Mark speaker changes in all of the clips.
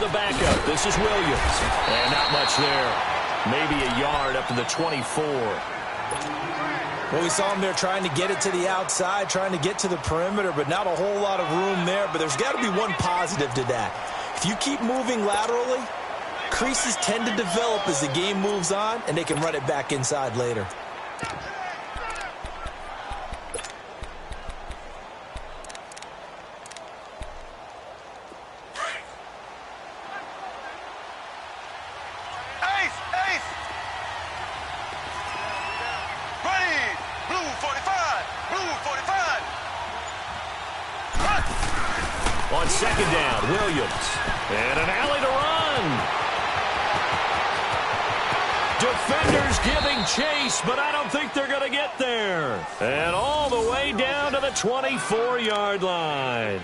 Speaker 1: backup. This is Williams. And not much there. Maybe a yard up to the 24.
Speaker 2: Well, we saw him there trying to get it to the outside, trying to get to the perimeter, but not a whole lot of room there. But there's got to be one positive to that. If you keep moving laterally, creases tend to develop as the game moves on, and they can run it back inside later.
Speaker 1: On second down, Williams. And an alley to run. Defenders giving chase, but I don't think they're going to get there. And all the way down to the 24-yard line.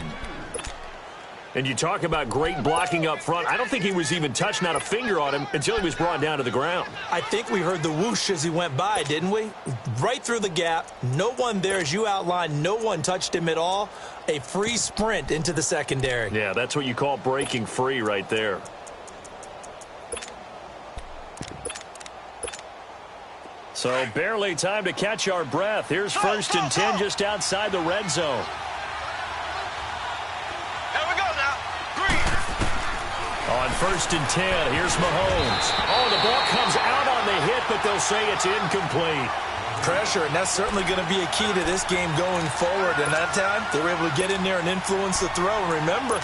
Speaker 1: And you talk about great blocking up front. I don't think he was even touched, not a finger on him, until he was brought down to the ground.
Speaker 2: I think we heard the whoosh as he went by, didn't we? Right through the gap. No one there, as you outlined. No one touched him at all. A free sprint into the secondary.
Speaker 1: Yeah, that's what you call breaking free right there. So barely time to catch our breath. Here's 1st and 10 just outside the red zone. On 1st and 10, here's Mahomes. Oh, the ball comes out on the hit, but they'll say it's incomplete.
Speaker 2: Pressure, and that's certainly going to be a key to this game going forward. And that time, they were able to get in there and influence the throw. And remember,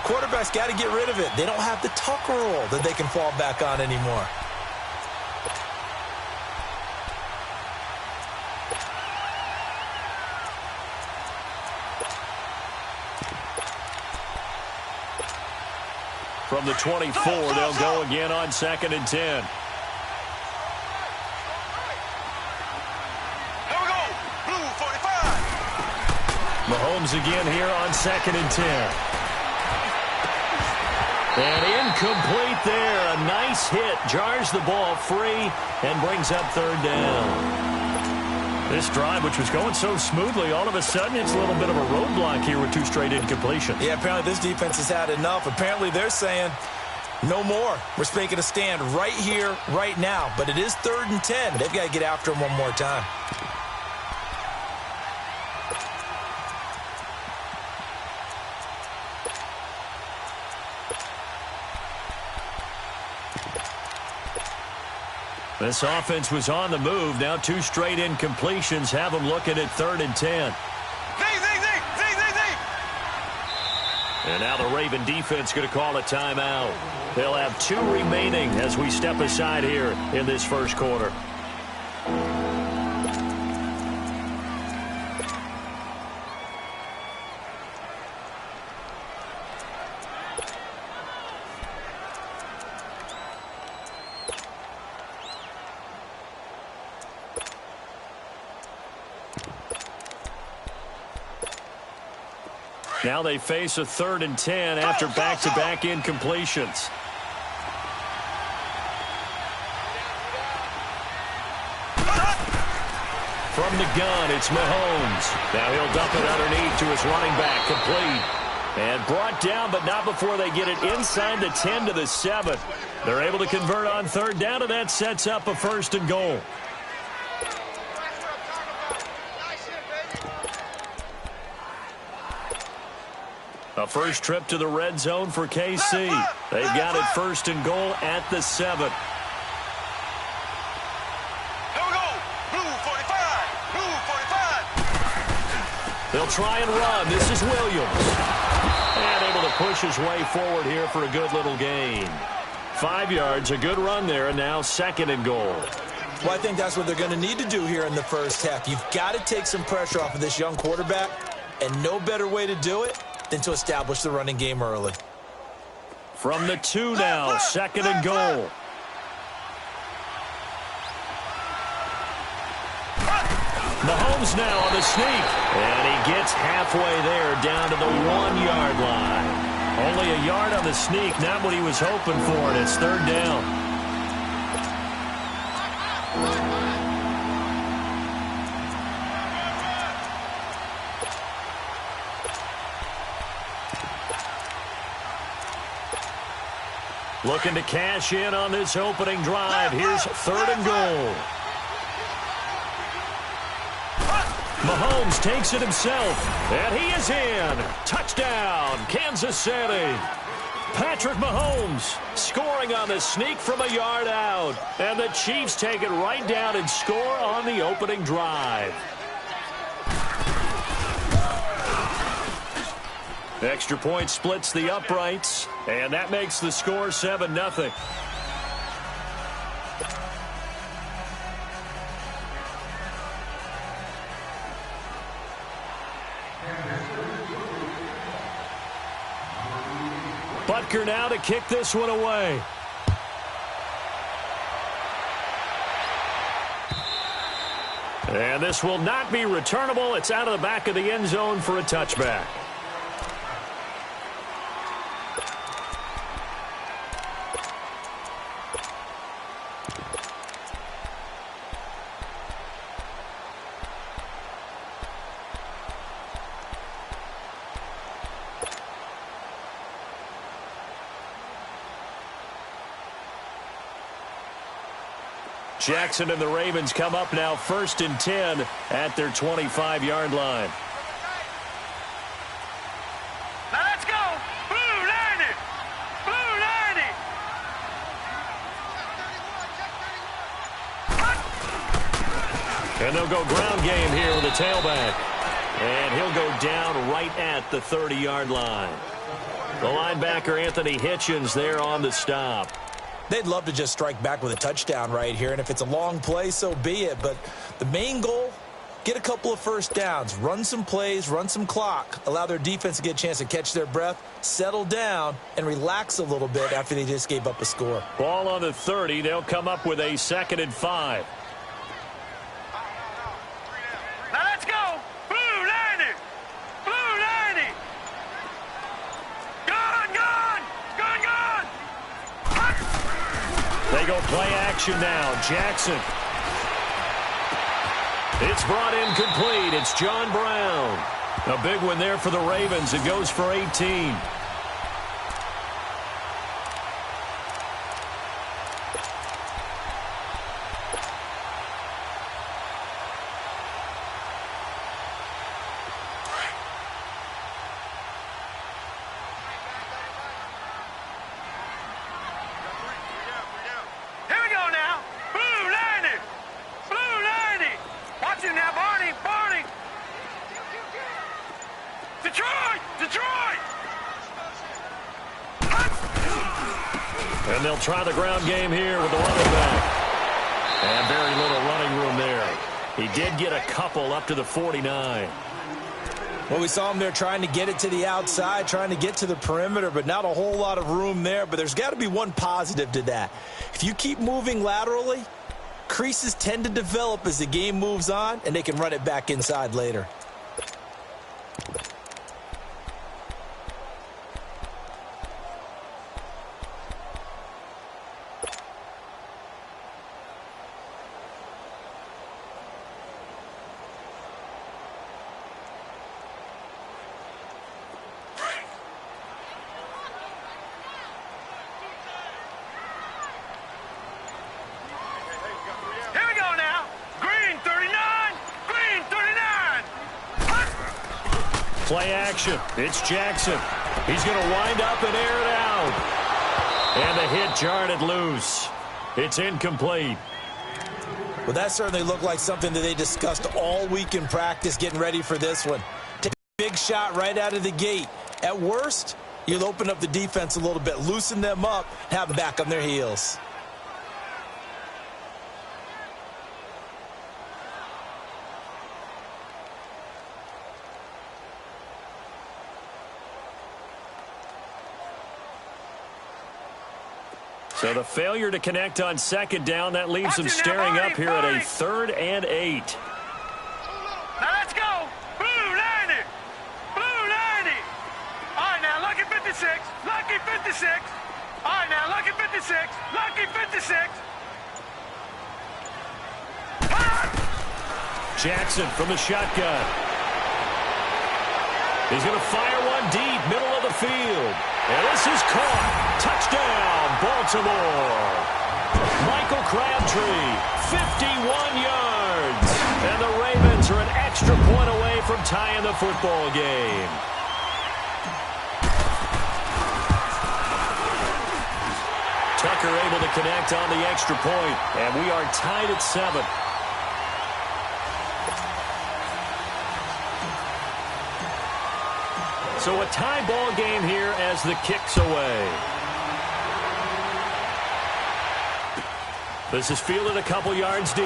Speaker 2: quarterbacks got to get rid of it. They don't have the tuck rule that they can fall back on anymore.
Speaker 1: From the 24, they'll go again on 2nd and 10. Mahomes again here on 2nd and 10. And incomplete there. A nice hit. Jars the ball free and brings up 3rd down. This drive, which was going so smoothly, all of a sudden it's a little bit of a roadblock here with 2 straight incompletions.
Speaker 2: Yeah, apparently this defense has had enough. Apparently they're saying no more. We're making a stand right here, right now. But it is 3rd and 10. They've got to get after him one more time.
Speaker 1: This offense was on the move. Now 2 straight incompletions have them looking at 3rd and 10. And now the Raven defense going to call a timeout. They'll have 2 remaining as we step aside here in this first quarter. Now they face a 3rd and 10 after back-to-back incompletions. From the gun, it's Mahomes. Now he'll dump it underneath to his running back, complete. And brought down, but not before they get it inside the 10 to the 7. They're able to convert on 3rd down, and that sets up a 1st and goal. A first trip to the red zone for KC. They've got it 1st and goal at the 7.
Speaker 3: Here we go. Blue 45. Blue 45.
Speaker 1: They'll try and run. This is Williams. And able to push his way forward here for a good little gain. 5 yards, a good run there, and now 2nd and goal.
Speaker 2: Well, I think that's what they're going to need to do here in the first half. You've got to take some pressure off of this young quarterback, and no better way to do it than to establish the running game early.
Speaker 1: From the 2 now, 2nd and goal. Mahomes now on the sneak. And he gets halfway there down to the 1-yard line. Only a yard on the sneak, not what he was hoping for, and it's 3rd down. Looking to cash in on this opening drive. Here's 3rd and goal. Mahomes takes it himself, and he is in. Touchdown, Kansas City. Patrick Mahomes scoring on the sneak from a yard out. And the Chiefs take it right down and score on the opening drive. Extra point splits the uprights, and that makes the score 7-0. Butker now to kick this one away. And this will not be returnable. It's out of the back of the end zone for a touchback. Jackson and the Ravens come up now 1st and 10 at their 25-yard line.
Speaker 3: Now let's go. Blue 90. Blue 90.
Speaker 1: And they'll go ground game here with a tailback. And he'll go down right at the 30-yard line. The linebacker, Anthony Hitchens, there on the stop.
Speaker 2: They'd love to just strike back with a touchdown right here, and if it's a long play, so be it. But the main goal, get a couple of first downs, run some plays, run some clock, allow their defense to get a chance to catch their breath, settle down, and relax a little bit after they just gave up a score.
Speaker 1: Ball on the 30. They'll come up with a 2nd and 5.
Speaker 3: Now let's go. Blue 90. Blue 90. Gone, gone. Gone, gone.
Speaker 1: They go play action now. Jackson. It's brought in complete. It's John Brown. A big one there for the Ravens. It goes for 18. And they'll try the ground game here with the running back. And very little running room there. He did get a couple up to the 49.
Speaker 2: Well, we saw him there trying to get it to the outside, trying to get to the perimeter, but not a whole lot of room there. But there's got to be one positive to that. If you keep moving laterally, creases tend to develop as the game moves on, and they can run it back inside later.
Speaker 1: Play action. It's Jackson. He's going to wind up and air it out. And the hit jarred it loose. It's incomplete.
Speaker 2: Well, that certainly looked like something that they discussed all week in practice getting ready for this one. Take a big shot right out of the gate. At worst, you'll open up the defense a little bit, loosen them up, have them back on their heels.
Speaker 1: So the failure to connect on 2nd down, that leaves them staring up here at a 3rd and 8.
Speaker 3: Now let's go. Blue 90. Blue 90. All right, now lucky 56. Lucky 56. All right, now lucky 56. Lucky 56.
Speaker 1: Jackson from the shotgun. He's going to fire one deep, middle of the field. And this is caught. Touchdown, Baltimore. Michael Crabtree, 51 yards. And the Ravens are an extra point away from tying the football game. Tucker able to connect on the extra point, and we are tied at 7. So a tie ball game here as the kick's away. This is fielded a couple yards deep.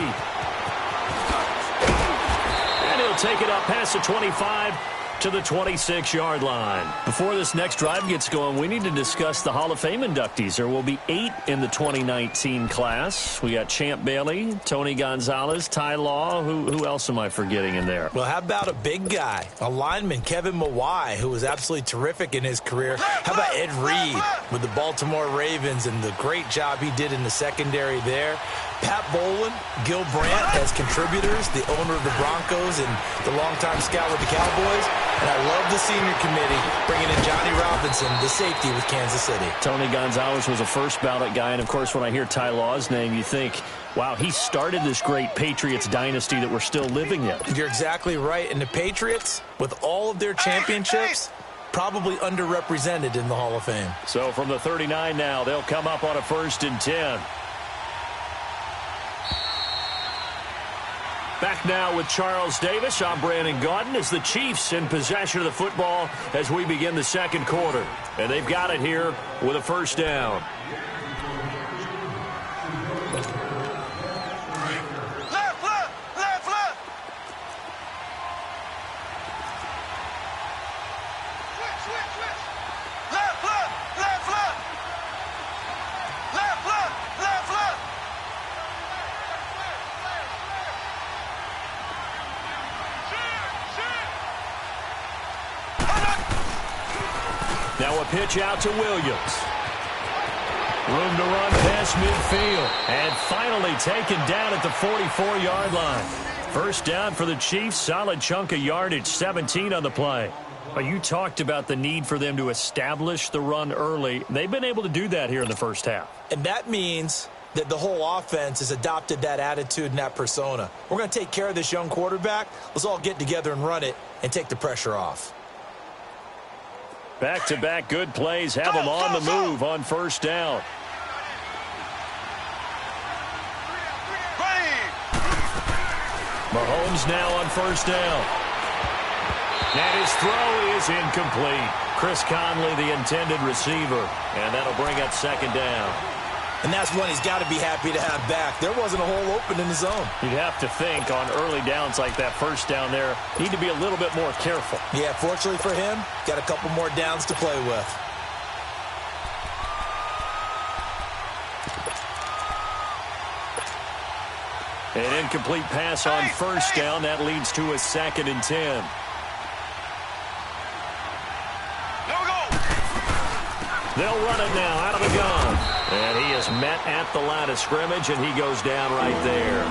Speaker 1: And he'll take it up past the 25 to the 26-yard line. Before this next drive gets going, we need to discuss the Hall of Fame inductees. There will be 8 in the 2019 class. We got Champ Bailey, Tony Gonzalez, Ty Law. Who else am I forgetting in there?
Speaker 2: Well, how about a big guy, a lineman, Kevin Mawai, who was absolutely terrific in his career. How about Ed Reed with the Baltimore Ravens and the great job he did in the secondary there. Pat Bowlen, Gil Brandt as contributors, the owner of the Broncos and the longtime scout with the Cowboys. And I love the senior committee bringing in Johnny Robinson, the safety with Kansas City.
Speaker 1: Tony Gonzalez was a first ballot guy. And, of course, when I hear Ty Law's name, you think, wow, he started this great Patriots dynasty that we're still living in.
Speaker 2: You're exactly right. And the Patriots, with all of their championships, probably underrepresented in the Hall of Fame.
Speaker 1: So from the 39 now, they'll come up on a 1st and 10. Back now with Charles Davis. I'm Brandon Gaudin as the Chiefs in possession of the football as we begin the second quarter. And they've got it here with a 1st down.
Speaker 3: Left, left, left, left. Switch, switch, switch. Left, left, left, left. Left, left, left, left.
Speaker 1: Now a pitch out to Williams. Room to run past midfield. And finally taken down at the 44-yard line. 1st down for the Chiefs. Solid chunk of yardage, 17 on the play. Well, you talked about the need for them to establish the run early. They've been able to do that here in the first half.
Speaker 2: And that means that the whole offense has adopted that attitude and that persona. We're going to take care of this young quarterback. Let's all get together and run it and take the pressure off.
Speaker 1: Back-to-back good plays have them on the move on 1st down. Mahomes now on 1st down. And his throw is incomplete. Chris Conley, the intended receiver. And that'll bring up 2nd down.
Speaker 2: And that's one he's got to be happy to have back. There wasn't a hole open in the zone.
Speaker 1: You'd have to think on early downs like that 1st down there, need to be a little bit more careful.
Speaker 2: Yeah, fortunately for him, got a couple more downs to play with.
Speaker 1: An incomplete pass on 1st down. That leads to a 2nd and 10. They'll run it now out of the gun. And he is met at the line of scrimmage, and he goes down right there.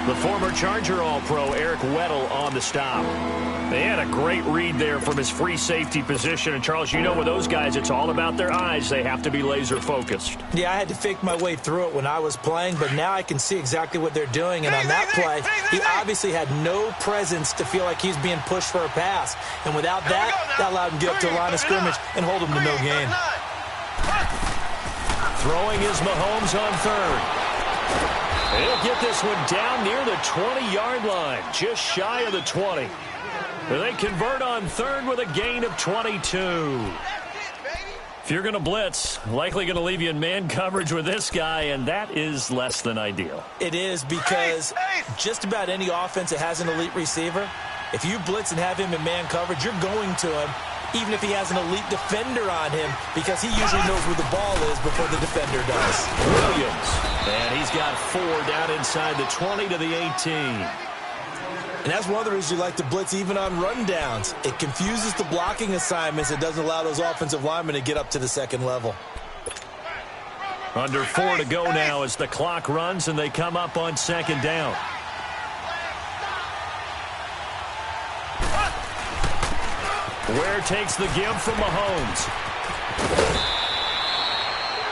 Speaker 1: The former Charger All-Pro Eric Weddle on the stop. They had a great read there from his free safety position. And, Charles, you know with those guys, it's all about their eyes. They have to be laser-focused.
Speaker 2: Yeah, I had to fake my way through it when I was playing, but now I can see exactly what they're doing. And on that play, he obviously had no presence to feel like he's being pushed for a pass. And without that, that allowed him to get up to the line of scrimmage and hold him to no gain.
Speaker 1: Throwing is Mahomes on 3rd. He'll get this one down near the 20-yard line, just shy of the 20. They convert on 3rd with a gain of 22. If you're going to blitz, likely going to leave you in man coverage with this guy, and that is less than ideal.
Speaker 2: It is because just about any offense that has an elite receiver, if you blitz and have him in man coverage, you're going to him, even if he has an elite defender on him, because he usually knows where the ball is before the defender does.
Speaker 1: Williams, and he's got 4 down inside the 20 to the 18.
Speaker 2: And that's one of the reasons you like to blitz even on rundowns. It confuses the blocking assignments. It doesn't allow those offensive linemen to get up to the 2nd level.
Speaker 1: Under 4 to go now as the clock runs, and they come up on 2nd down. Ware takes the give from Mahomes.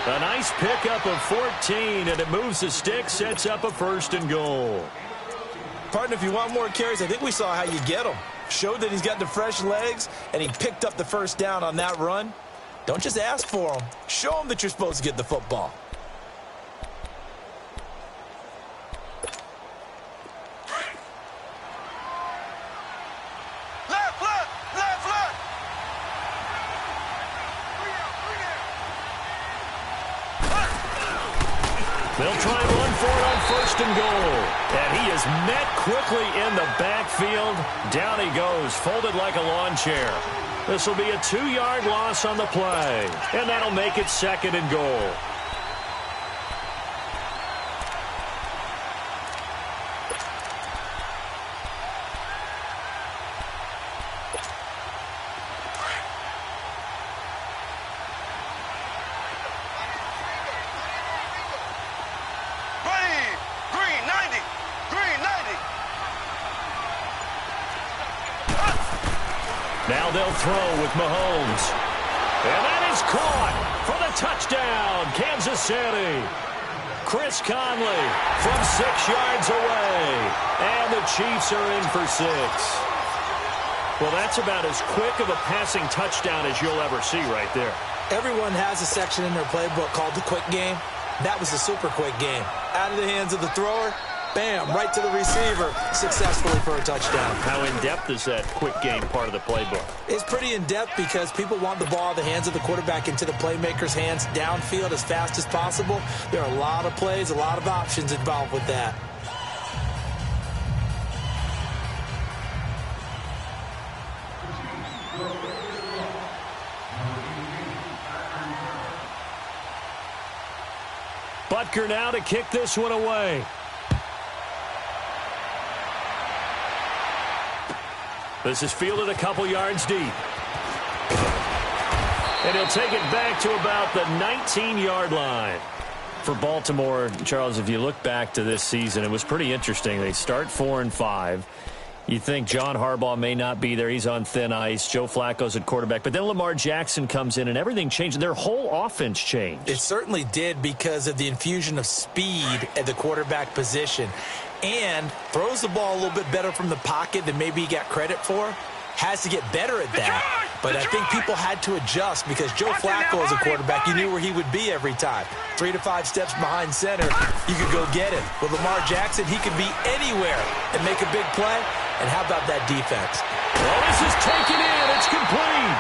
Speaker 1: A nice pickup of 14, and it moves the stick, sets up a 1st and goal.
Speaker 2: Partner, if you want more carries, I think we saw how you get him. Showed that he's got the fresh legs, and he picked up the 1st down on that run. Don't just ask for him. Show him that you're supposed to get the football.
Speaker 1: They'll try and run for it on 1st and goal. And he is met quickly in the backfield. Down he goes, folded like a lawn chair. This will be a 2-yard loss on the play. And that'll make it 2nd and goal. Now they'll throw with Mahomes. And that is caught for the touchdown, Kansas City. Chris Conley from 6 yards away. And the Chiefs are in for 6. Well, that's about as quick of a passing touchdown as you'll ever see right there.
Speaker 2: Everyone has a section in their playbook called the quick game. That was the super quick game. Out of the hands of the thrower, bam, right to the receiver, successfully for a touchdown.
Speaker 1: How in-depth is that quick game part of the playbook?
Speaker 2: It's pretty in-depth because people want the ball in the hands of the quarterback into the playmaker's hands downfield as fast as possible. There are a lot of plays, a lot of options involved with that.
Speaker 1: Butker now to kick this one away. This is fielded a couple yards deep. And he'll take it back to about the 19-yard line. For Baltimore, Charles, if you look back to this season, it was pretty interesting. They start 4-5. You think John Harbaugh may not be there. He's on thin ice. Joe Flacco's at quarterback. But then Lamar Jackson comes in, and everything changed. Their whole offense changed.
Speaker 2: It certainly did because of the infusion of speed at the quarterback position. And throws the ball a little bit better from the pocket than maybe he got credit for. Has to get better at that. But I think people had to adjust because Joe Flacco as a quarterback, you knew where he would be every time. 3 to 5 steps behind center, you could go get it. With Lamar Jackson, he could be anywhere and make a big play. And how about that defense?
Speaker 1: Well, this is taken in. It's complete.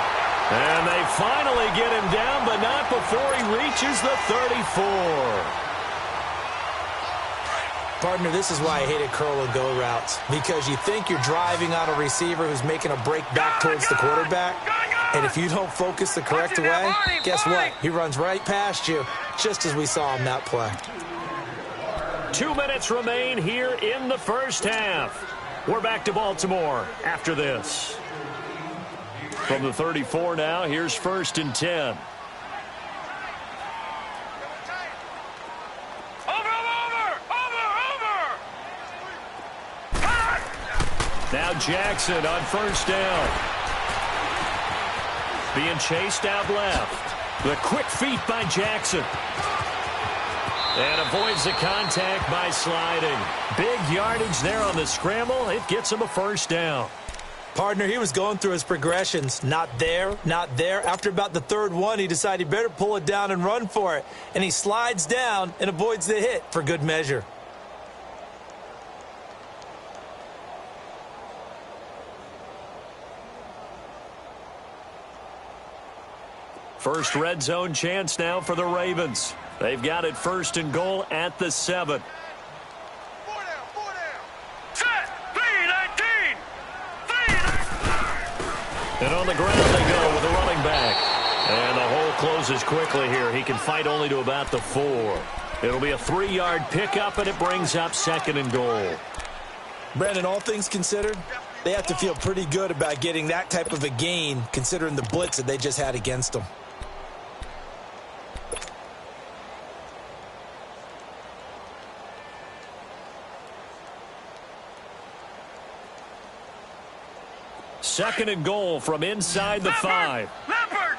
Speaker 1: And they finally get him down, but not before he reaches the 34.
Speaker 2: Partner, this is why I hated curl and go routes. Because you think you're driving on a receiver who's making a break back towards the quarterback. And if you don't focus the correct way, guess what? He runs right past you, just as we saw him that play.
Speaker 1: 2 minutes remain here in the first half. We're back to Baltimore after this. From the 34 now, here's 1st and 10. Now Jackson on 1st down. Being chased out left. The quick feet by Jackson. And avoids the contact by sliding. Big yardage there on the scramble. It gets him a 1st down.
Speaker 2: Partner, he was going through his progressions. Not there, not there. After about the 3rd one, he decided he better pull it down and run for it. And he slides down and avoids the hit for good measure.
Speaker 1: First red zone chance now for the Ravens. They've got it 1st and goal at the 7.
Speaker 3: 4 down. Set. 3-19.
Speaker 1: And on the ground they go with the running back. And the hole closes quickly here. He can fight only to about the 4. It'll be a 3-yard pickup, and it brings up 2nd and goal.
Speaker 2: Brandon, all things considered, they have to feel pretty good about getting that type of a gain, considering the blitz that they just had against them.
Speaker 1: Second and goal from inside the 5.
Speaker 3: Leopard.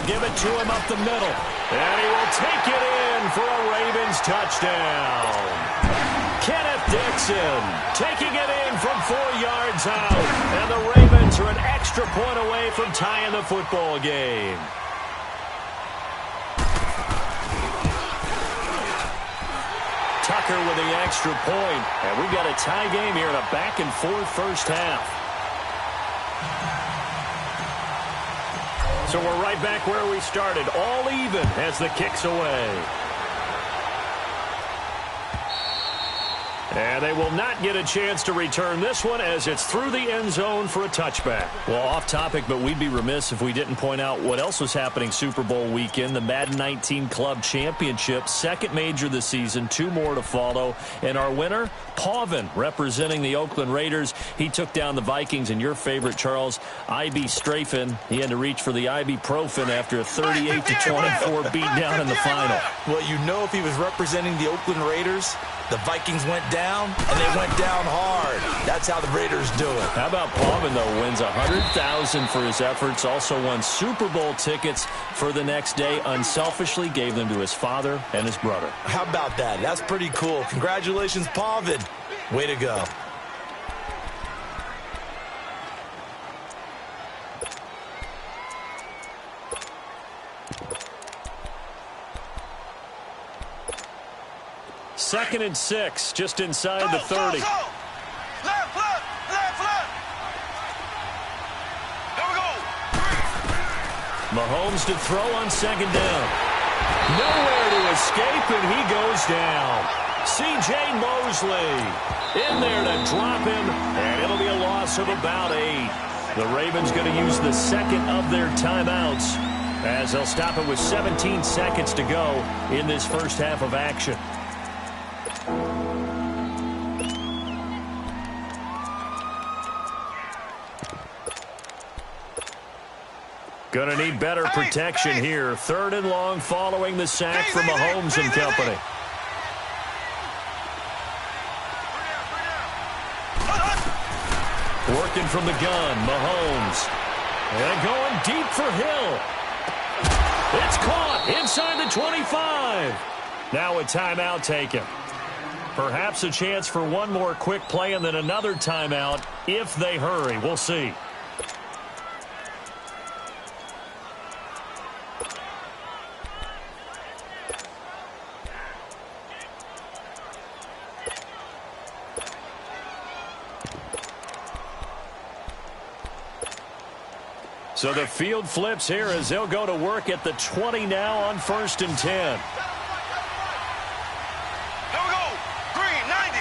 Speaker 1: They'll give it to him up the middle. And he will take it in for a Ravens touchdown. Kenneth Dixon taking it in from 4 yards out. And the Ravens are an extra point away from tying the football game. Tucker with the extra point. And we've got a tie game here in a back-and-forth first half. So we're right back where we started. All even as the kick's away. And they will not get a chance to return this one as it's through the end zone for a touchback. Well, off topic, but we'd be remiss if we didn't point out what else was happening Super Bowl weekend. The Madden 19 Club Championship, second major this season, 2 more to follow. And our winner, Pauvin, representing the Oakland Raiders. He took down the Vikings, and your favorite, Charles, IB Strafen. He had to reach for the ibuprofen after a 38-24 beatdown in the final.
Speaker 2: Well, you know, if he was representing the Oakland Raiders, the Vikings went down, and they went down hard. That's how the Raiders do it.
Speaker 1: How about Pauvin, though, wins $100,000 for his efforts, also won Super Bowl tickets for the next day, unselfishly gave them to his father and his brother.
Speaker 2: How about that? That's pretty cool. Congratulations, Pauvin. Way to go.
Speaker 1: Second and 6, just inside the 30.
Speaker 3: Left. Here we go.
Speaker 1: Mahomes to throw on second down. Nowhere to escape, and he goes down. C.J. Mosley in there to drop him, and it'll be a loss of about 8. The Ravens going to use the second of their timeouts as they'll stop it with 17 seconds to go in this first half of action. Going to need better protection here. Third and long following the sack from Mahomes and company. Working from the gun, Mahomes. And going deep for Hill. It's caught inside the 25. Now a timeout taken. Perhaps a chance for one more quick play and then another timeout if they hurry. We'll see. So the field flips here as they'll go to work at the 20 now on 1st and 10.
Speaker 3: Here we go. Green 90.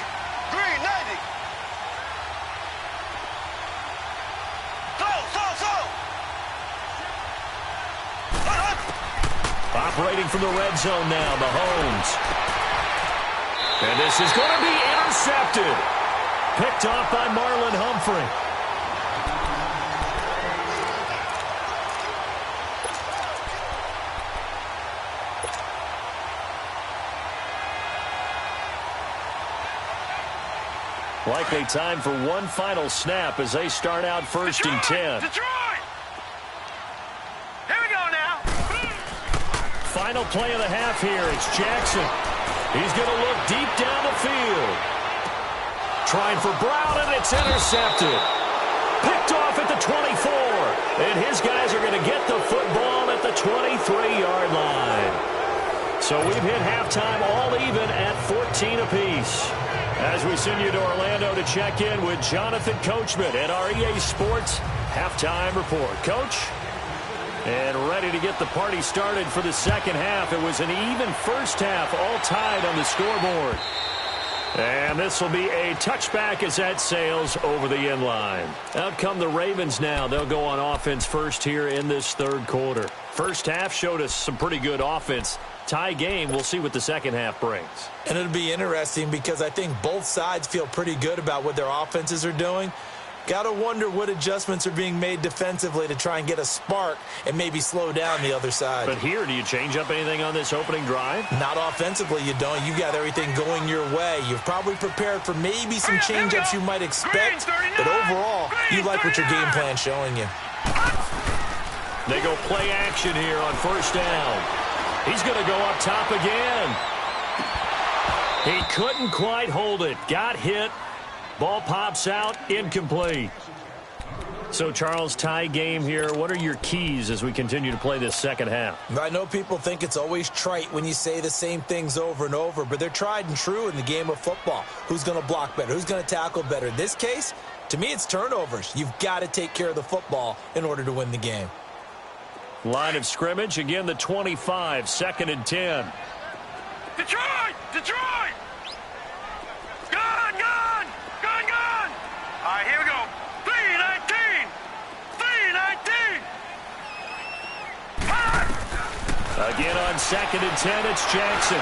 Speaker 3: Green 90. Slow.
Speaker 1: Operating from the red zone now, Mahomes. And this is going to be intercepted. Picked off by Marlon Humphrey. Likely time for one final snap as they start out 1st and 10.
Speaker 3: Detroit! Here we go now.
Speaker 1: Final play of the half here. It's Jackson. He's going to look deep down the field. Trying for Brown, and it's intercepted. Picked off at the 24. And his guys are going to get the football at the 23-yard line. So we've hit halftime all even at 14 apiece. As we send you to Orlando to check in with Jonathan Coachman at our EA Sports Halftime Report. Coach? And ready to get the party started for the second half. It was an even first half, all tied on the scoreboard. And this will be a touchback as that sails over the end line. Out come the Ravens now. They'll go on offense first here in this third quarter. First half showed us some pretty good offense. Tie game, we'll see what the second half brings.
Speaker 2: And it'll be interesting because I think both sides feel pretty good about what their offenses are doing. Got to wonder what adjustments are being made defensively to try and get a spark and maybe slow down the other side.
Speaker 1: But here, do you change up anything on this opening drive?
Speaker 2: Not offensively, you don't. You got everything going your way. You've probably prepared for maybe some change-ups you might expect, but overall, you like what your game plan's showing you.
Speaker 1: They go play action here on first down. He's going to go up top again. He couldn't quite hold it. Got hit. Ball pops out. Incomplete. So, Charles, tie game here. What are your keys as we continue to play this second half?
Speaker 2: I know people think it's always trite when you say the same things over and over, but they're tried and true in the game of football. Who's going to block better? Who's going to tackle better? In this case, to me, it's turnovers. You've got to take care of the football in order to win the game.
Speaker 1: Line of scrimmage, again, the 25, 2nd and 10.
Speaker 3: Detroit! Detroit! Gun! Gun! Gun! Gun! All right, here we go. 3-19! 3-19!
Speaker 1: Again on 2nd and 10, it's Jackson.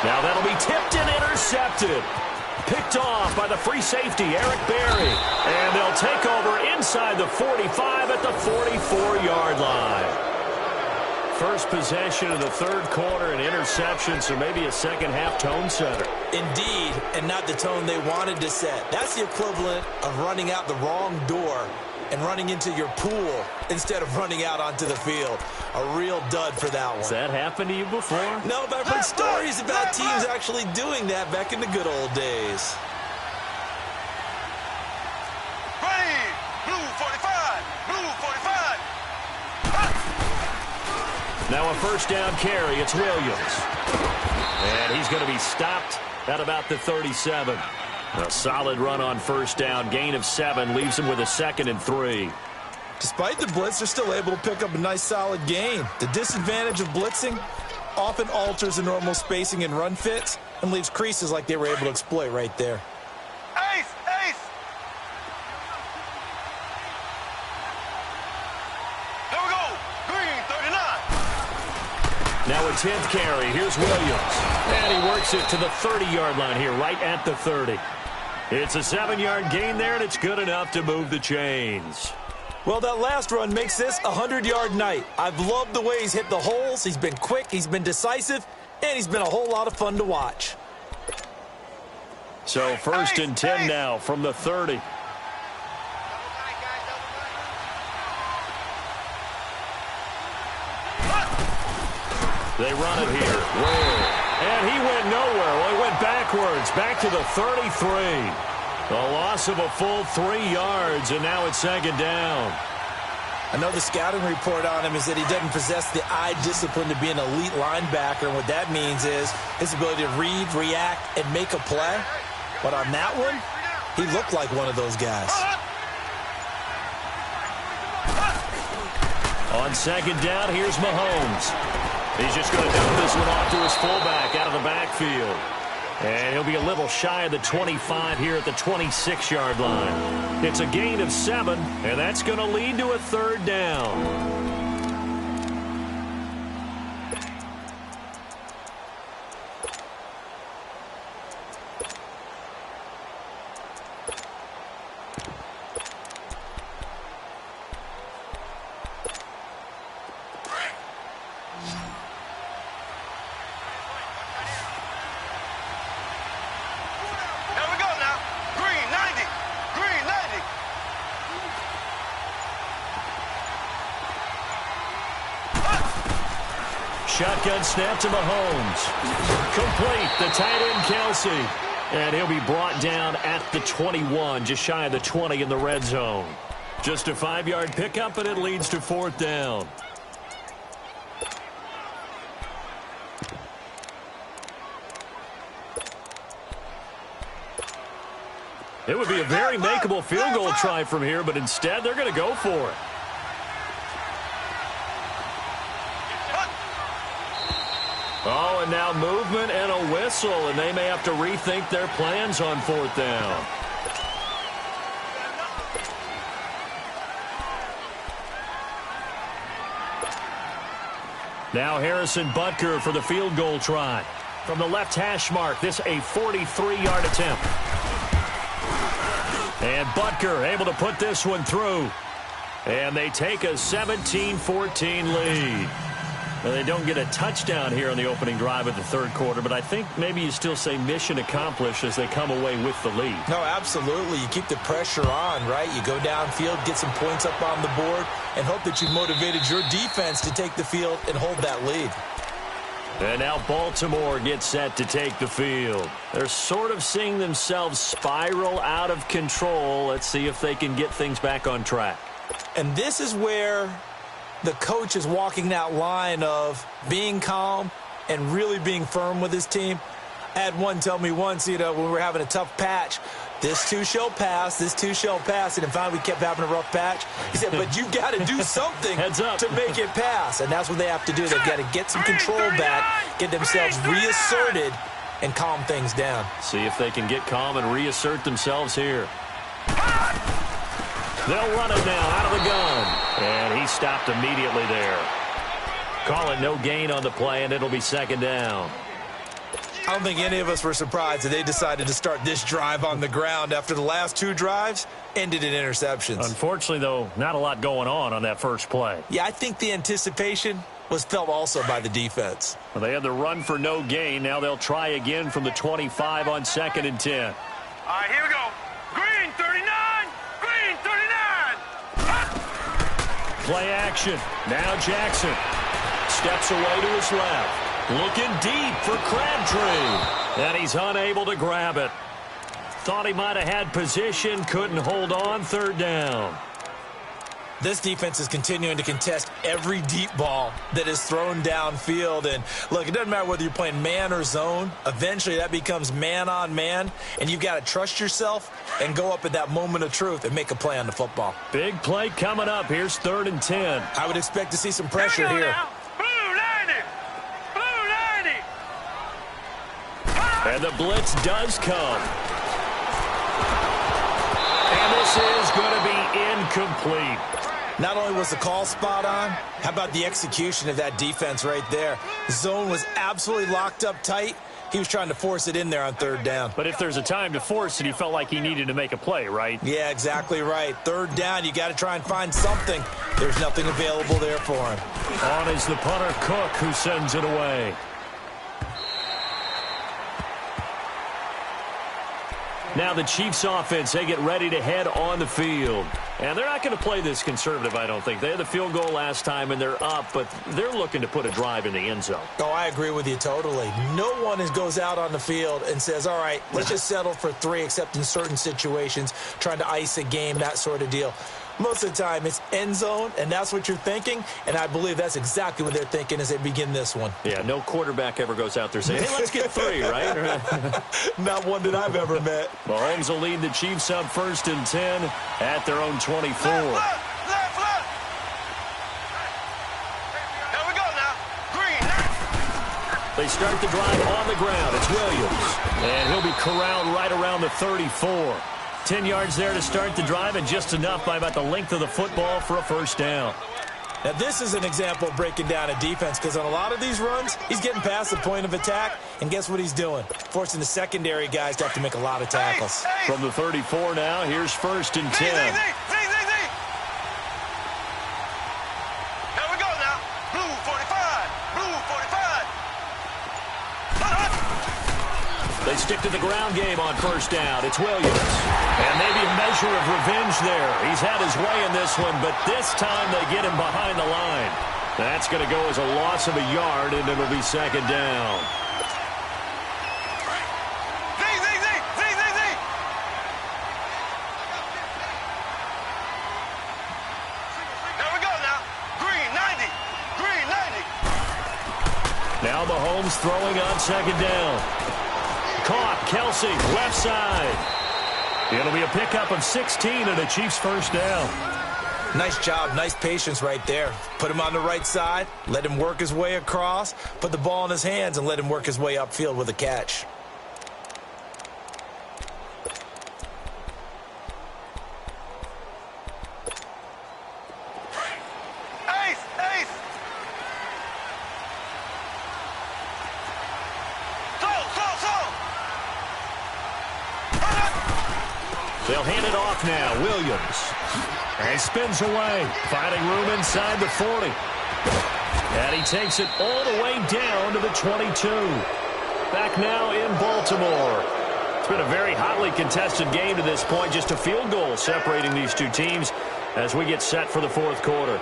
Speaker 1: Now that'll be tipped and intercepted. Picked off by the free safety, Eric Berry. And they'll take over inside the 45 at the 44-yard line. First possession of the third quarter, an interception, so maybe a second-half tone setter.
Speaker 2: Indeed, and not the tone they wanted to set. That's the equivalent of running out the wrong door and running into your pool instead of running out onto the field. A real dud for that one.
Speaker 1: Has that happened to you before?
Speaker 2: No, but I've heard stories about teams actually doing that back in the good old days.
Speaker 3: Green! Blue 45! Blue 45!
Speaker 1: Now a first down carry. It's Williams. And he's going to be stopped at about the 37. A solid run on first down. Gain of 7 leaves him with a 2nd and 3.
Speaker 2: Despite the blitz, they're still able to pick up a nice solid gain. The disadvantage of blitzing often alters the normal spacing and run fits and leaves creases like they were able to exploit right there.
Speaker 3: Ace! Ace! Here we go! Green 39!
Speaker 1: Now a 10th carry. Here's Williams. And he works it to the 30-yard line here, right at the 30. It's a 7-yard gain there, and it's good enough to move the chains.
Speaker 2: Well, that last run makes this a 100-yard night. I've loved the way he's hit the holes. He's been quick, he's been decisive, and he's been a whole lot of fun to watch.
Speaker 1: So first and 10 now from the 30. They run it here. Whoa. And he went nowhere. Well, he went backwards, back to the 33. A loss of a full 3 yards, and now it's 2nd down.
Speaker 2: I know the scouting report on him is that he doesn't possess the eye discipline to be an elite linebacker, and what that means is his ability to read, react, and make a play. But on that one, he looked like one of those guys.
Speaker 1: On 2nd down, here's Mahomes. He's just going to dump this one off to his fullback out of the backfield. And he'll be a little shy of the 25 here at the 26-yard line. It's a gain of 7, and that's going to lead to a 3rd down. Shotgun snap to Mahomes. Complete. The tight end, Kelsey. And he'll be brought down at the 21, just shy of the 20 in the red zone. Just a 5-yard pickup, and it leads to 4th down. It would be a very makeable field goal try from here, but instead they're going to go for it. Oh, and now movement and a whistle, and they may have to rethink their plans on 4th down. Now Harrison Butker for the field goal try. From the left hash mark, this a 43-yard attempt. And Butker able to put this one through. And they take a 17-14 lead. Well, they don't get a touchdown here on the opening drive of the third quarter, but I think maybe you still say mission accomplished as they come away with the lead.
Speaker 2: No, absolutely. You keep the pressure on, right? You go downfield, get some points up on the board, and hope that you motivated your defense to take the field and hold that lead.
Speaker 1: And now Baltimore gets set to take the field. They're sort of seeing themselves spiral out of control. Let's see if they can get things back on track.
Speaker 2: And this is where the coach is walking that line of being calm and really being firm with his team. I had one tell me once, when we were having a tough patch, this too shall pass, this too shall pass. And finally we kept having a rough patch. He said, but you've got to do something to make it pass. And that's what they have to do. They've got to get some control back, get themselves reasserted, and calm things down.
Speaker 1: See if they can get calm and reassert themselves here. They'll run it now out of the gun. And he stopped immediately there. Call it no gain on the play, and it'll be second down.
Speaker 2: I don't think any of us were surprised that they decided to start this drive on the ground after the last two drives ended in interceptions.
Speaker 1: Unfortunately, though, not a lot going on that first play.
Speaker 2: Yeah, I think the anticipation was felt also by the defense.
Speaker 1: Well, they had the run for no gain. Now they'll try again from the 25 on 2nd and 10.
Speaker 3: All right, here we go. Green 39. Green 39.
Speaker 1: Play action. Now Jackson steps away to his left. Looking deep for Crabtree. And he's unable to grab it. Thought he might have had position. Couldn't hold on. Third down.
Speaker 2: This defense is continuing to contest every deep ball that is thrown downfield. And, look, it doesn't matter whether you're playing man or zone. Eventually, that becomes man-on-man, and you've got to trust yourself and go up at that moment of truth and make a play on the football.
Speaker 1: Big play coming up. Here's 3rd and 10.
Speaker 2: I would expect to see some pressure here.
Speaker 1: And the blitz does come. And this is going to be incomplete.
Speaker 2: Not only was the call spot on, how about the execution of that defense right there? The zone was absolutely locked up tight. He was trying to force it in there on 3rd down.
Speaker 1: But if there's a time to force it, he felt like he needed to make a play, right?
Speaker 2: Yeah, exactly right. 3rd down, you got to try and find something. There's nothing available there for him.
Speaker 1: On is the punter, Cook, who sends it away. Now the Chiefs offense, they get ready to head on the field. And they're not going to play this conservative, I don't think. They had the field goal last time, and they're up, but they're looking to put a drive in the end zone.
Speaker 2: Oh, I agree with you totally. No one goes out on the field and says, all right, let's just settle for 3, except in certain situations, trying to ice a game, that sort of deal. Most of the time, it's end zone, and that's what you're thinking, and I believe that's exactly what they're thinking as they begin this one.
Speaker 1: Yeah, no quarterback ever goes out there saying, hey, let's get 3, right?
Speaker 2: Not one that I've ever met.
Speaker 1: Mahomes will lead the Chiefs up 1st and 10 at their own 24.
Speaker 3: Left. Here we go now. Green.
Speaker 1: They start the drive on the ground. It's Williams, and he'll be corralled right around the 34. 10 yards there to start the drive, and just enough by about the length of the football for a 1st down.
Speaker 2: Now, this is an example of breaking down a defense, because on a lot of these runs, he's getting past the point of attack, and guess what he's doing? Forcing the secondary guys to have to make a lot of tackles.
Speaker 1: From the 34 now, here's 1st and 10.
Speaker 3: Here we go now. Blue 45. Blue 45.
Speaker 1: They stick to the ground game on 1st down. It's Williams. And maybe a measure of revenge there. He's had his way in this one, but this time they get him behind the line. That's going to go as a loss of a yard, and it'll be 2nd down.
Speaker 3: Z. There we go now. Green 90. Green 90.
Speaker 1: Now Mahomes throwing on 2nd down. Caught, Kelsey, left side. It'll be a pickup of 16 and a Chiefs 1st down.
Speaker 2: Nice job, nice patience right there. Put him on the right side, let him work his way across, put the ball in his hands, and let him work his way upfield with a catch.
Speaker 1: They'll hand it off now. Williams. And he spins away. Finding room inside the 40. And he takes it all the way down to the 22. Back now in Baltimore. It's been a very hotly contested game to this point. Just a field goal separating these two teams as we get set for the fourth quarter.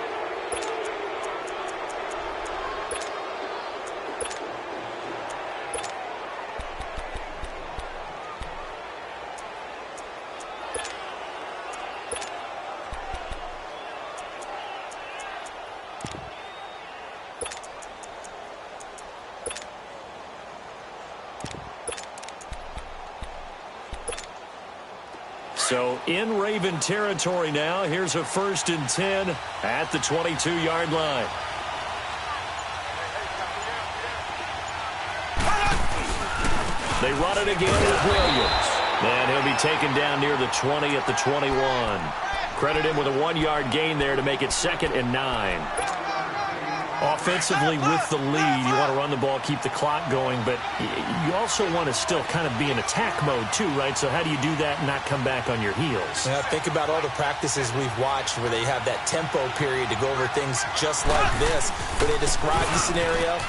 Speaker 1: So in Raven territory now. Here's a 1st and 10 at the 22-yard line. They run it again with Williams. And he'll be taken down near the 20 at the 21. Credit him with a 1-yard gain there to make it 2nd and 9. Offensively with the lead, you want to run the ball, keep the clock going, but you also want to still kind of be in attack mode too, right? So how do you do that and not come back on your heels?
Speaker 2: Yeah, think about all the practices we've watched where they have that tempo period to go over things just like this, where they describe the scenario,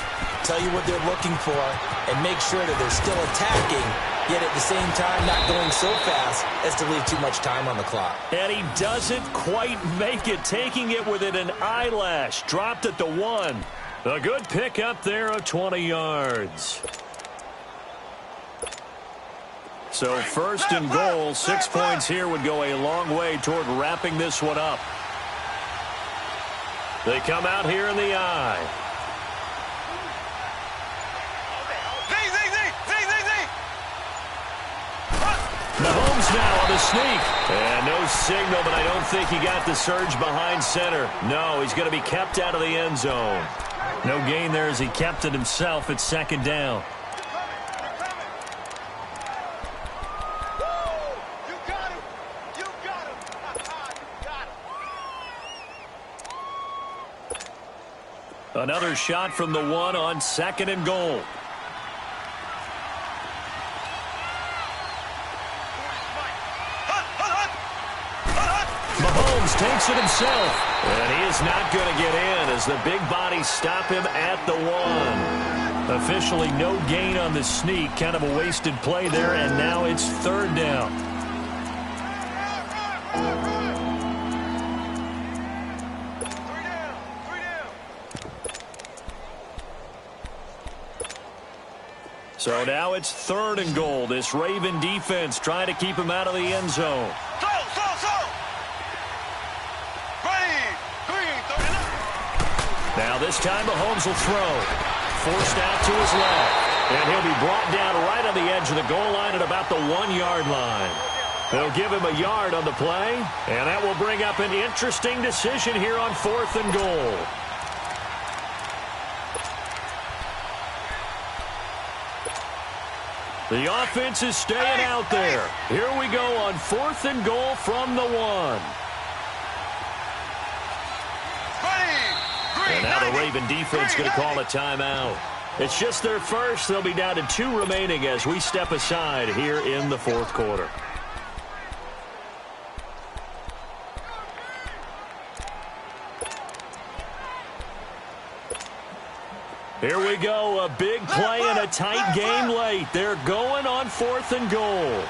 Speaker 2: tell you what they're looking for, and make sure that they're still attacking, yet at the same time not going so fast as to leave too much time on the clock.
Speaker 1: And he doesn't quite make it, taking it within an eyelash. Dropped at the 1. A good pickup there of 20 yards. So 1st and goal, 6 points here would go a long way toward wrapping this one up. They come out here in the eye. Mahomes now on the sneak. And no signal, but I don't think he got the surge behind center. No, he's going to be kept out of the end zone. No gain there as he kept it himself at 2nd down. Another shot from the 1 on 2nd and goal. Mahomes takes it himself. And he is not going to get in as the big bodies stop him at the 1. Officially no gain on the sneak. Kind of a wasted play there, and now it's 3rd down. So now it's 3rd and goal. This Raven defense trying to keep him out of the end zone. Now this time Mahomes will throw. Forced out to his left. And he'll be brought down right on the edge of the goal line at about the 1-yard line. They'll give him a yard on the play. And that will bring up an interesting decision here on 4th and goal. The offense is staying out there. Here we go on 4th and goal from the 1. And now the Raven defense going to call a timeout. It's just their first. They'll be down to 2 remaining as we step aside here in the 4th quarter. Here we go. A big play and a tight game late. They're going on 4th and goal.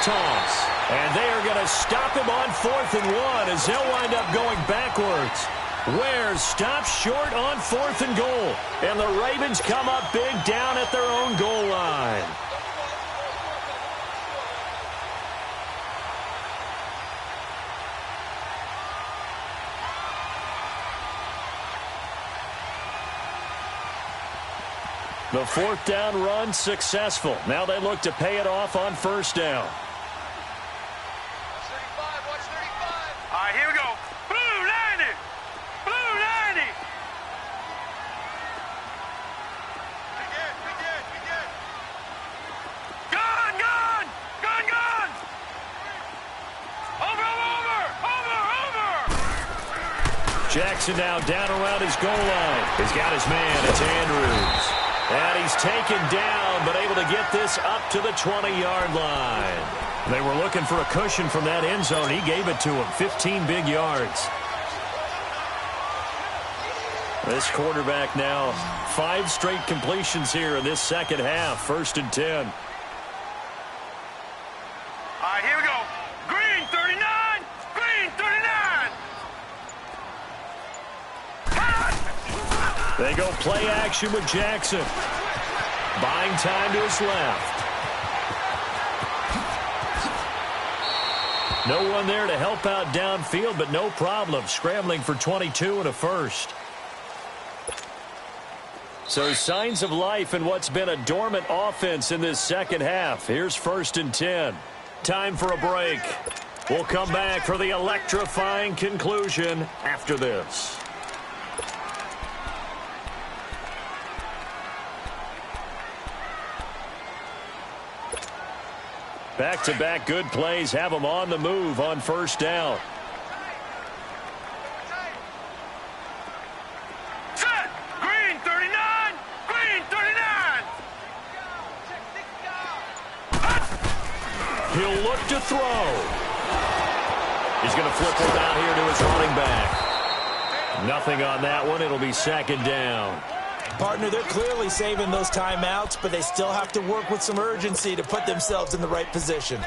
Speaker 1: Toss. And they are going to stop him on 4th and 1 as they'll wind up going backwards. Ware stops short on 4th and goal. And the Ravens come up big down at their own goal line. The 4th down run successful. Now they look to pay it off on 1st down. Jackson now down around his goal line. He's got his man. It's Andrews. And he's taken down, but able to get this up to the 20-yard line. They were looking for a cushion from that end zone. He gave it to him, 15 big yards. This quarterback now, 5 straight completions here in this second half, 1st and 10.
Speaker 3: All right, here we go. Green 39, green 39.
Speaker 1: They go play action with Jackson. Buying time to his left. No one there to help out downfield, but no problem. Scrambling for 22 and a first. So signs of life in what's been a dormant offense in this second half. Here's 1st and 10. Time for a break. We'll come back for the electrifying conclusion after this. Back-to-back good plays have them on the move on 1st down.
Speaker 3: Set. Green 39, green 39.
Speaker 1: He'll look to throw. He's going to flip one out here to his running back. Nothing on that one. It'll be 2nd down.
Speaker 2: Partner, they're clearly saving those timeouts, but they still have to work with some urgency to put themselves in the right position.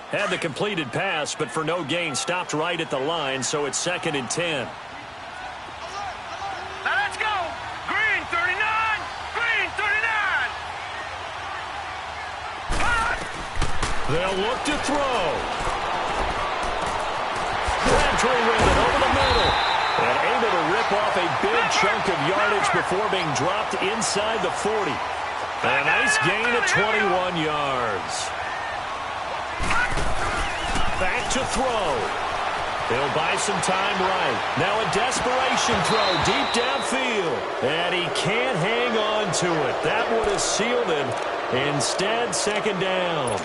Speaker 1: Had the completed pass, but for no gain, stopped right at the line, so it's 2nd and 10.
Speaker 3: Now let's go. Green 39, green 39.
Speaker 1: They'll look to throw. Crabtree with it over the middle. And able to rip off a big chunk of yardage before being dropped inside the 40. A nice gain of 21 yards. Back to throw. He'll buy some time right. Now a desperation throw deep downfield. And he can't hang on to it. That would have sealed him. Instead, 2nd down.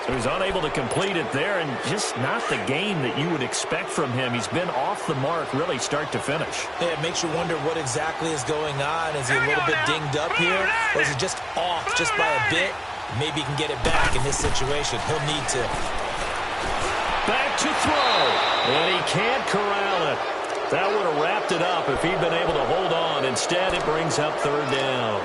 Speaker 1: So he's unable to complete it there, and just not the game that you would expect from him. He's been off the mark really start to finish.
Speaker 2: Yeah, it makes you wonder what exactly is going on. Is he a little bit dinged up here, or is he just off just by a bit? Maybe he can get it back in this situation. He'll need to.
Speaker 1: Back to throw, and he can't corral it. That would have wrapped it up if he'd been able to hold on. Instead, it brings up 3rd down.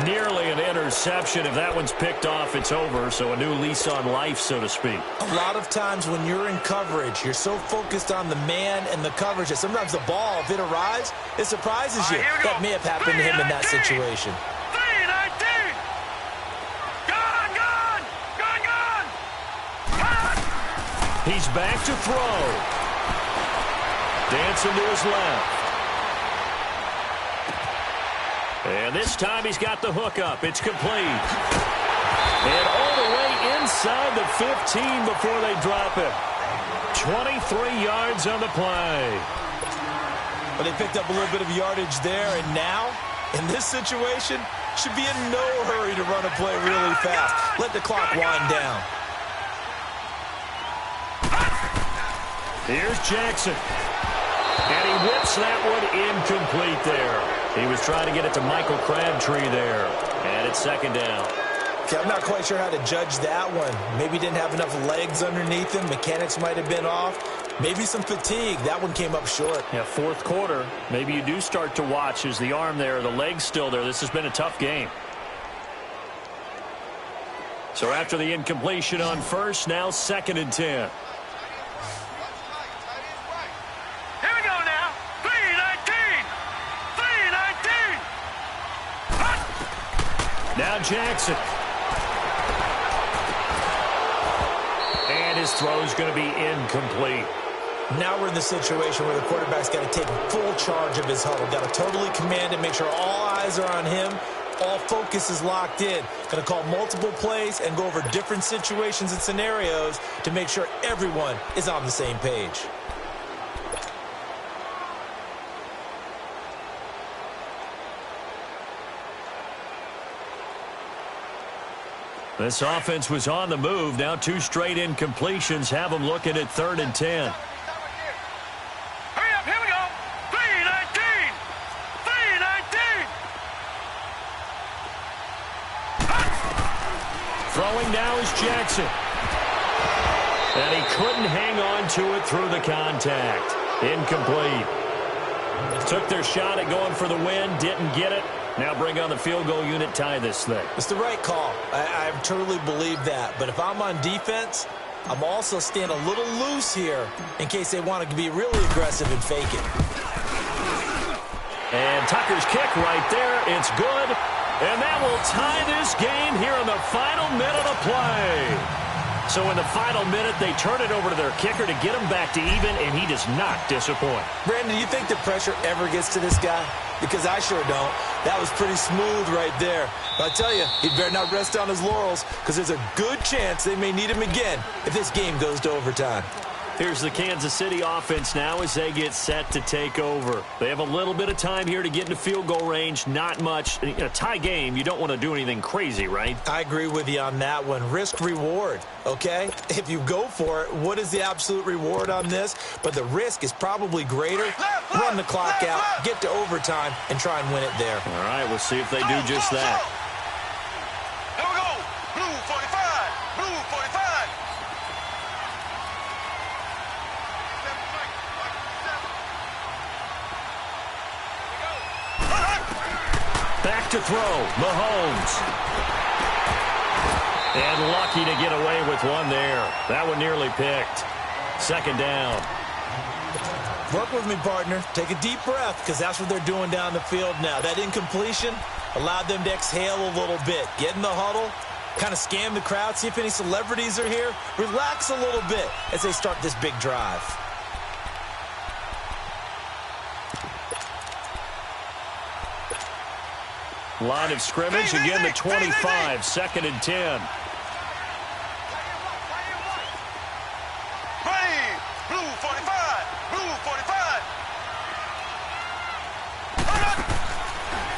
Speaker 1: Nearly an interception. If that one's picked off, it's over. So a new lease on life, so to speak.
Speaker 2: A lot of times when you're in coverage, you're so focused on the man and the coverage that sometimes the ball, if it arrives, it surprises you. That may have happened to him in that situation.
Speaker 3: 3-19. Gone, gone, gone, gone.
Speaker 1: He's back to throw. Dancing to his left. And this time he's got the hook up. It's complete. And all the way inside the 15 before they drop it. 23 yards on the play.
Speaker 2: But they picked up a little bit of yardage there, and now, in this situation, should be in no hurry to run a play really fast. Let the clock wind down.
Speaker 1: Here's Jackson. And he whips that one incomplete there. He was trying to get it to Michael Crabtree there. And it's 2nd down.
Speaker 2: Okay, I'm not quite sure how to judge that one. Maybe he didn't have enough legs underneath him. Mechanics might have been off. Maybe some fatigue. That one came up short.
Speaker 1: Yeah, 4th quarter. Maybe you do start to watch. Is the arm there, the leg's still there? This has been a tough game. So after the incompletion on 1st, now 2nd and 10. Now Jackson. And his throw is going to be incomplete.
Speaker 2: Now we're in the situation where the quarterback's got to take full charge of his huddle. Got to totally command it, make sure all eyes are on him. All focus is locked in. Going to call multiple plays and go over different situations and scenarios to make sure everyone is on the same page.
Speaker 1: This offense was on the move. Now 2 straight incompletions have them looking at 3rd and 10.
Speaker 3: Hurry up, here we go. 3-19.
Speaker 1: Throwing now is Jackson. And he couldn't hang on to it through the contact. Incomplete. Took their shot at going for the win, didn't get it. Now bring on the field goal unit, tie this thing.
Speaker 2: It's the right call. I truly believe that. But if I'm on defense, I'm also staying a little loose here in case they want to be really aggressive and fake it.
Speaker 1: And Tucker's kick right there. It's good. And that will tie this game here in the final minute of play. So in the final minute, they turn it over to their kicker to get him back to even, and he does not disappoint.
Speaker 2: Brandon, do you think the pressure ever gets to this guy? Because I sure don't. That was pretty smooth right there. But I tell you, he better not rest on his laurels because there's a good chance they may need him again if this game goes to overtime.
Speaker 1: Here's the Kansas City offense now as they get set to take over. They have a little bit of time here to get into field goal range, not much. In a tie game, you don't want to do anything crazy, right?
Speaker 2: I agree with you on that one. Risk-reward, okay? If you go for it, what is the absolute reward on this? But the risk is probably greater. Run the clock out, get to overtime, and try and win it there.
Speaker 1: All right, we'll see if they do just that.
Speaker 3: Here we go. Blue 45. Blue 45.
Speaker 1: Back to throw, Mahomes. And lucky to get away with one there. That one nearly picked. Second down.
Speaker 2: Work with me, partner. Take a deep breath because that's what they're doing down the field now. That incompletion allowed them to exhale a little bit. Get in the huddle, kind of scan the crowd, see if any celebrities are here. Relax a little bit as they start this big drive.
Speaker 1: Line of scrimmage, again the 25, second and 10.
Speaker 3: Ready. Blue 45. Blue 45.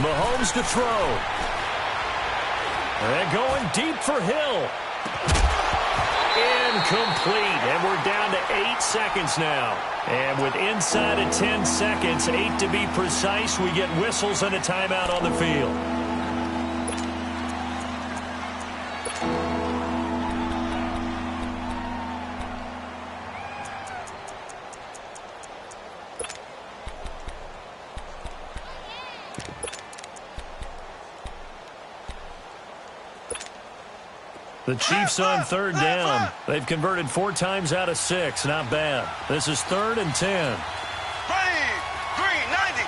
Speaker 1: Mahomes to throw. And going deep for Hill. Incomplete, and we're down to 8 seconds now. And with inside of 10 seconds, 8 to be precise, we get whistles and a timeout on the field. The Chiefs on third down. They've converted 4 times out of 6. Not bad. This is 3rd and 10.
Speaker 3: Ready. Green 90.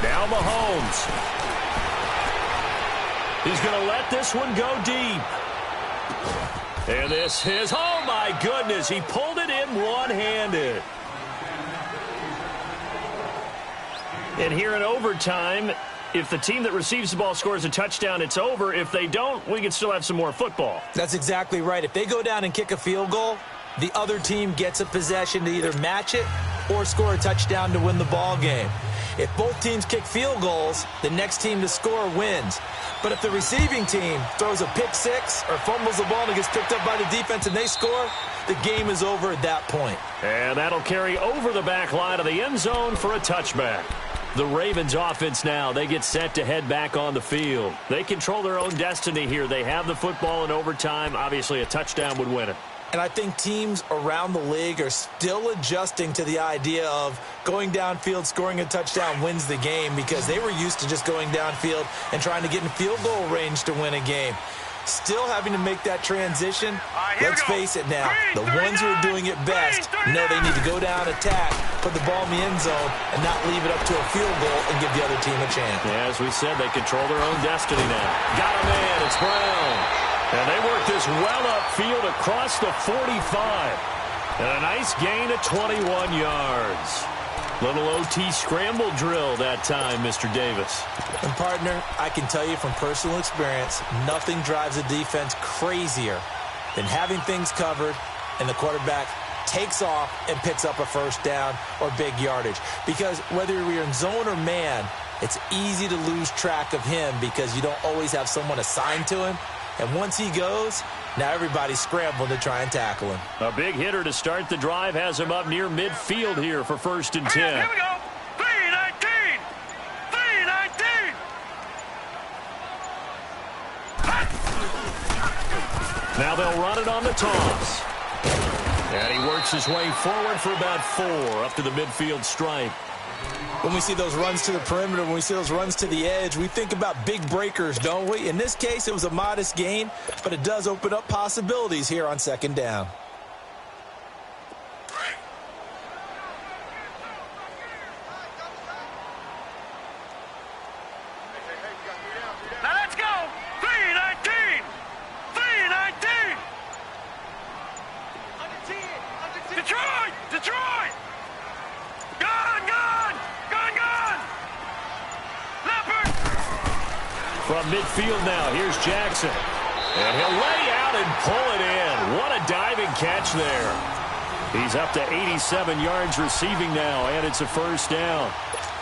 Speaker 1: Now Mahomes. He's going to let this one go deep. And this is, oh my goodness, he pulled it in one-handed. And here in overtime, if the team that receives the ball scores a touchdown, it's over. If they don't, we can still have some more football.
Speaker 2: That's exactly right. If they go down and kick a field goal, the other team gets a possession to either match it or score a touchdown to win the ball game. If both teams kick field goals, the next team to score wins. But if the receiving team throws a pick six or fumbles the ball and it gets picked up by the defense and they score, the game is over at that point.
Speaker 1: And that'll carry over the back line of the end zone for a touchback. The Ravens offense now, they get set to head back on the field. They control their own destiny here. They have the football in overtime. Obviously, a touchdown would win it.
Speaker 2: And I think teams around the league are still adjusting to the idea of going downfield, scoring a touchdown wins the game because they were used to just going downfield and trying to get in field goal range to win a game. Still having to make that transition. Let's face it now, the ones who are doing it best know they need to go down, attack, put the ball in the end zone, and not leave it up to a field goal and give the other team a chance.
Speaker 1: Yeah, as we said, they control their own destiny now. Got a man, it's Brown. And they work this well upfield across the 45. And a nice gain of 21 yards. Little OT scramble drill that time, Mr. Davis.
Speaker 2: And, partner, I can tell you from personal experience, nothing drives a defense crazier than having things covered and the quarterback takes off and picks up a first down or big yardage. Because whether you're in zone or man, it's easy to lose track of him because you don't always have someone assigned to him. And once he goes, now everybody's scrambling to try and tackle him.
Speaker 1: A big hitter to start the drive has him up near midfield here for 1st and 10.
Speaker 3: Here we go. 319. 319.
Speaker 1: Now they'll run it on the toss. And he works his way forward for about 4 up to the midfield stripe.
Speaker 2: When we see those runs to the perimeter, when we see those runs to the edge, we think about big breakers, don't we? In this case, it was a modest gain, but it does open up possibilities here on second down.
Speaker 3: Now let's go. 3-19. 3-19. Detroit! Detroit! Gone! Gone! Gone! Gone! Leopard!
Speaker 1: From midfield now, here's Jackson. And he'll lay out and pull it in. What a diving catch there. He's up to 87 yards receiving now, and it's a first down.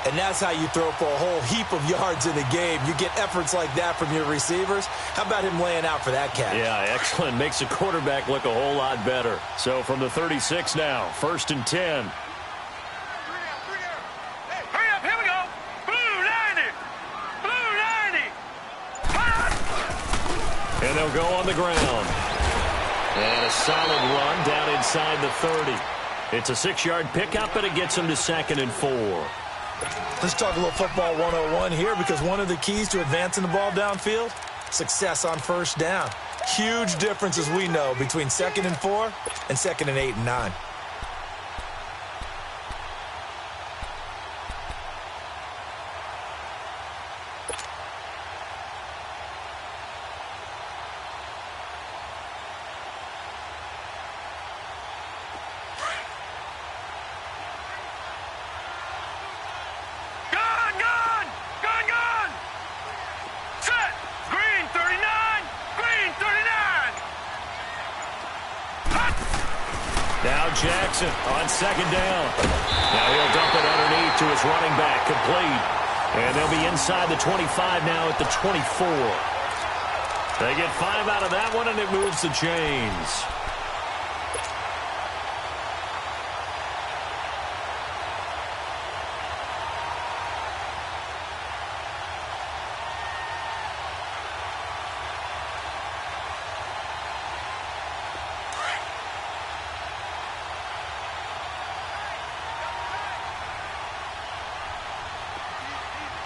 Speaker 2: And that's how you throw for a whole heap of yards in the game. You get efforts like that from your receivers. How about him laying out for that catch?
Speaker 1: Yeah, excellent. Makes the quarterback look a whole lot better. So from the 36 now, 1st and 10.
Speaker 3: Hurry up, here we go. Blue 90. Blue 90. Hot.
Speaker 1: And they'll go on the ground. And a solid run down inside the 30. It's a 6-yard pickup, and it gets him to 2nd and 4.
Speaker 2: Let's talk a little football 101 here, because one of the keys to advancing the ball downfield, success on first down. Huge difference, as we know, between 2nd and 4 and 2nd and 8 and 9.
Speaker 3: Gone! Gone! Gone! Gone! Set! Green 39. Green 39. Hot.
Speaker 1: Now Jackson on 2nd down. Now he'll dump it underneath to his running back, complete. And they'll be inside the 25 now at the 24. They get 5 out of that one, and it moves the chains.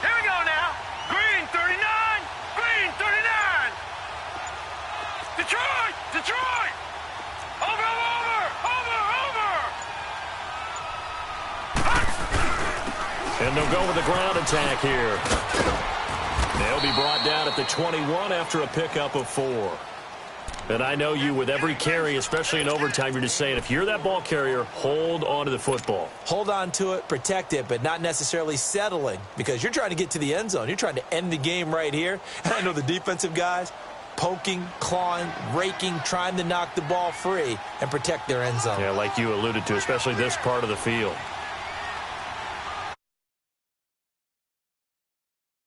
Speaker 3: Here we go now. Green 39. Green 39. Detroit! Detroit! Over, over, over, over! Hot.
Speaker 1: And they'll go with the ground attack here. They'll be brought down at the 21 after a pickup of 4. And I know you, with every carry, especially in overtime, you're just saying, if you're that ball carrier, hold on to the football.
Speaker 2: Hold on to it, protect it, but not necessarily settling, because you're trying to get to the end zone. You're trying to end the game right here. And I know the defensive guys poking, clawing, raking, trying to knock the ball free and protect their end zone.
Speaker 1: Yeah, like you alluded to, especially this part of the field.